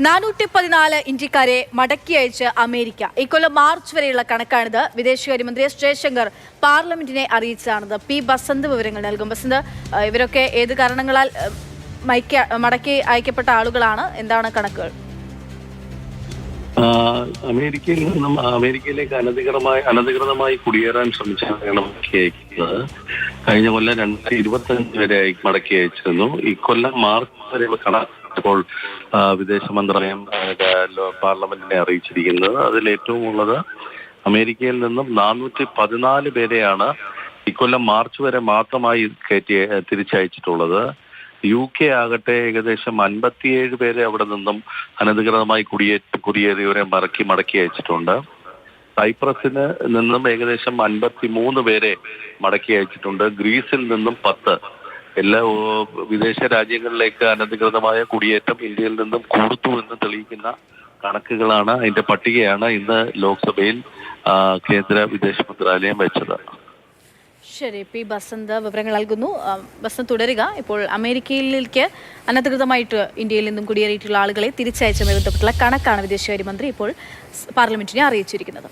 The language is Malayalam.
414 ഇന്ത്യക്കാരെ മടക്കി അയച്ച് അമേരിക്ക. ഇക്കൊല്ലം മാർച്ച് വരെയുള്ള കണക്കാണിത്. വിദേശകാര്യമന്ത്രി എസ് ജയശങ്കർ പാർലമെന്റിനെ അറിയിച്ചതാണിത്. പി ബസന്ത് വിവരങ്ങൾ നൽകും. ബസന്ത്, ഇവരൊക്കെ ഏത് കാരണങ്ങളാൽ മടക്കി അയക്കപ്പെട്ട ആളുകളാണ്? എന്താണ് കണക്കുകൾ? അമേരിക്കയിൽ നിന്നും അമേരിക്കയിലേക്ക് അനധികൃതമായി കുടിയേറാൻ ശ്രമിച്ചാണ് മടക്കി അയക്കുന്നത്. കഴിഞ്ഞ കൊല്ലം 2025 വരെ മടക്കി അയച്ചിരുന്നു. ഇക്കൊല്ലം മാർച്ച് വരെയുള്ള കണക്കുകൾ വിദേശ മന്ത്രാലയം പാർലമെന്റിനെ അറിയിച്ചിരിക്കുന്നത്. അതിൽ ഏറ്റവും ഉള്ളത് അമേരിക്കയിൽ നിന്നും 414 പേരെയാണ് ഇക്കൊല്ലം മാർച്ച് വരെ മാത്രമായി തിരിച്ചയച്ചിട്ടുള്ളത്. UK ആകട്ടെ ഏകദേശം 57 പേരെ അവിടെ നിന്നും അനധികൃതമായി കുടിയേറിയവരെ മടക്കി അയച്ചിട്ടുണ്ട്. സൈപ്രസിന് നിന്നും ഏകദേശം 53 പേരെ മടക്കി അയച്ചിട്ടുണ്ട്. ഗ്രീസിൽ നിന്നും 10. എല്ലാ വിദേശ രാജ്യങ്ങളിലേക്ക് അനധികൃതമായ കുടിയേറ്റം ഇന്ത്യയിൽ നിന്നും കൂടുത്തു എന്ന് തെളിയിക്കുന്ന കണക്കുകളാണ്, അതിന്റെ പട്ടികയാണ് ഇന്ന് ലോക്സഭയിൽ കേന്ദ്ര വിദേശ മന്ത്രാലയം വെച്ചത്. ശരി, പി ബസന്ത് വിവരങ്ങൾ നൽകുന്നു. ബസന്ത് തുടരുക. ഇപ്പോൾ അമേരിക്കയിലേക്ക് അനധികൃതമായിട്ട് ഇന്ത്യയിൽ നിന്നും കുടിയേറിയിട്ടുള്ള ആളുകളെ തിരിച്ചയച്ചുമായി ബന്ധപ്പെട്ടുള്ള കണക്കാണ് വിദേശകാര്യമന്ത്രി ഇപ്പോൾ പാർലമെന്റിനെ അറിയിച്ചിരിക്കുന്നത്.